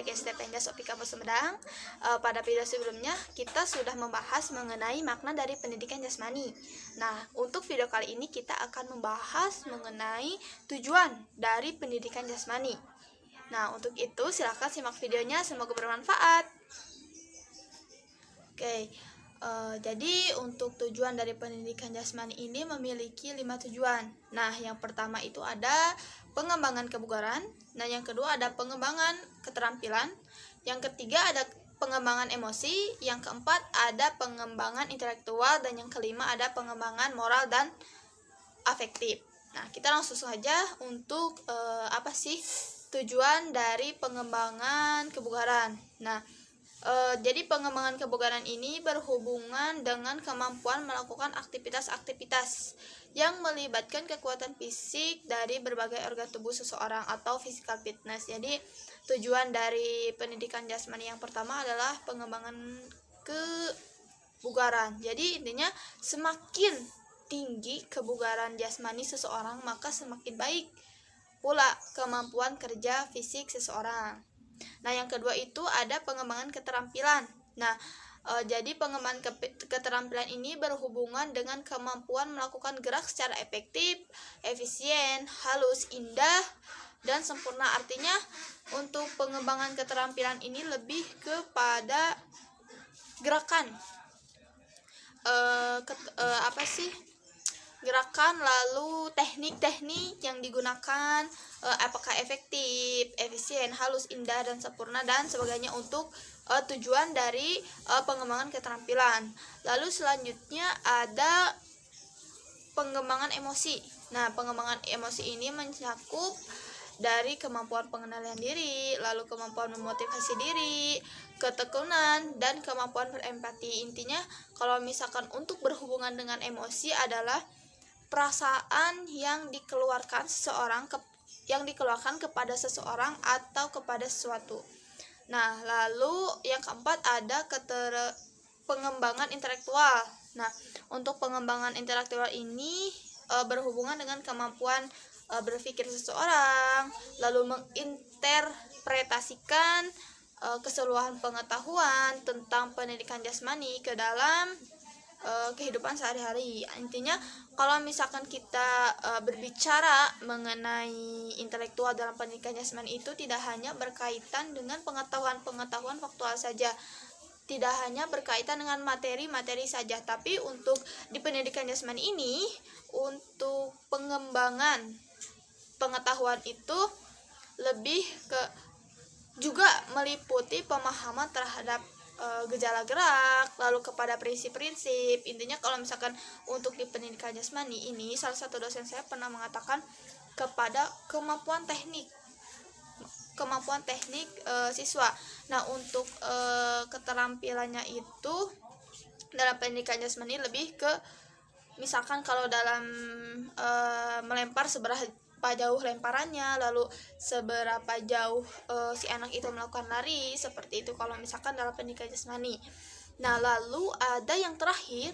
PGST Penggas OP Kampus Sumedang. Pada video sebelumnya kita sudah membahas mengenai makna dari pendidikan jasmani. Nah, untuk video kali ini kita akan membahas mengenai tujuan dari pendidikan jasmani. Nah, untuk itu silahkan simak videonya, semoga bermanfaat. Oke, jadi untuk tujuan dari pendidikan jasmani ini memiliki 5 tujuan. Nah, yang pertama itu ada pengembangan kebugaran. Nah, yang kedua ada pengembangan keterampilan. Yang ketiga ada pengembangan emosi. Yang keempat ada pengembangan intelektual. Dan yang kelima ada pengembangan moral dan afektif. Nah, kita langsung saja untuk apa sih tujuan dari pengembangan kebugaran. Nah, jadi pengembangan kebugaran ini berhubungan dengan kemampuan melakukan aktivitas-aktivitas yang melibatkan kekuatan fisik dari berbagai organ tubuh seseorang atau physical fitness. Jadi tujuan dari pendidikan jasmani yang pertama adalah pengembangan kebugaran. Jadi intinya semakin tinggi kebugaran jasmani seseorang, maka semakin baik pula kemampuan kerja fisik seseorang. Nah, yang kedua itu ada pengembangan keterampilan. Nah, jadi pengembangan keterampilan ini berhubungan dengan kemampuan melakukan gerak secara efektif, efisien, halus, indah, dan sempurna. Artinya, untuk pengembangan keterampilan ini lebih kepada gerakan. Gerakan, lalu teknik-teknik yang digunakan, apakah efektif, efisien, halus, indah, dan sempurna, dan sebagainya untuk tujuan dari pengembangan keterampilan. Lalu selanjutnya ada pengembangan emosi. Nah, pengembangan emosi ini mencakup dari kemampuan pengendalian diri, lalu kemampuan memotivasi diri, ketekunan, dan kemampuan berempati. Intinya, kalau misalkan untuk berhubungan dengan emosi adalah perasaan yang dikeluarkan kepada seseorang atau kepada sesuatu. Nah, lalu yang keempat ada pengembangan intelektual. Nah, untuk pengembangan intelektual ini berhubungan dengan kemampuan berpikir seseorang, lalu menginterpretasikan keseluruhan pengetahuan tentang pendidikan jasmani ke dalam kehidupan sehari-hari. Intinya, kalau misalkan kita berbicara mengenai intelektual dalam pendidikan jasmani itu tidak hanya berkaitan dengan pengetahuan faktual saja, tidak hanya berkaitan dengan materi-materi saja, tapi untuk di pendidikan jasmani ini, untuk pengembangan pengetahuan itu lebih ke juga meliputi pemahaman terhadap gejala gerak, lalu kepada prinsip-prinsip. Intinya kalau misalkan untuk di pendidikan jasmani ini, salah satu dosen saya pernah mengatakan kepada kemampuan teknik siswa. Nah, untuk keterampilannya itu dalam pendidikan jasmani lebih ke misalkan kalau dalam melempar seberapa jauh lemparannya, lalu seberapa jauh si anak itu melakukan lari, seperti itu kalau misalkan dalam pendidikan jasmani. Nah, lalu ada yang terakhir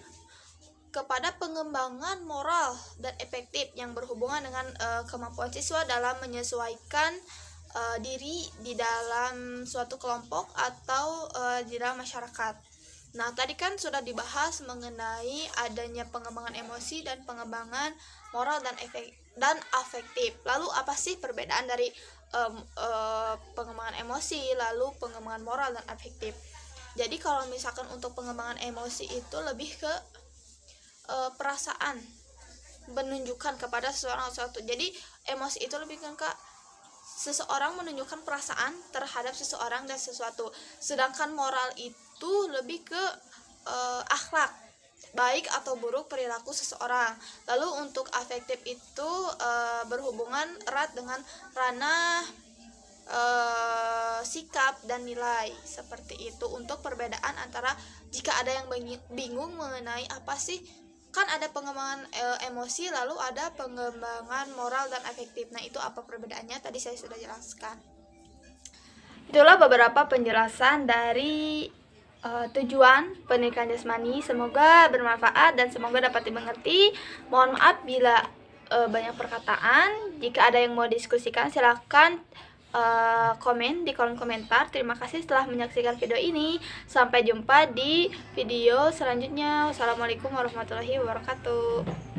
kepada pengembangan moral dan efektif yang berhubungan dengan kemampuan siswa dalam menyesuaikan diri di dalam suatu kelompok atau di dalam masyarakat. Nah, tadi kan sudah dibahas mengenai adanya pengembangan emosi dan pengembangan moral dan afektif. Lalu apa sih perbedaan dari pengembangan emosi lalu pengembangan moral dan afektif? Jadi kalau misalkan untuk pengembangan emosi itu lebih ke perasaan, menunjukkan kepada seseorang atau sesuatu. Jadi emosi itu lebih ke seseorang menunjukkan perasaan terhadap seseorang dan sesuatu. Sedangkan moral itu lebih ke akhlak, baik atau buruk perilaku seseorang. Lalu untuk afektif itu berhubungan erat dengan ranah sikap dan nilai, seperti itu. Untuk perbedaan antara jika ada yang bingung mengenai apa sih, kan ada pengembangan emosi lalu ada pengembangan moral dan afektif. Nah, itu apa perbedaannya? Tadi saya sudah jelaskan. Itulah beberapa penjelasan dari tujuan pendidikan jasmani. Semoga bermanfaat dan semoga dapat dimengerti. Mohon maaf bila banyak perkataan. Jika ada yang mau diskusikan, silakan komen di kolom komentar. Terima kasih telah menyaksikan video ini. Sampai jumpa di video selanjutnya. Wassalamualaikum warahmatullahi wabarakatuh.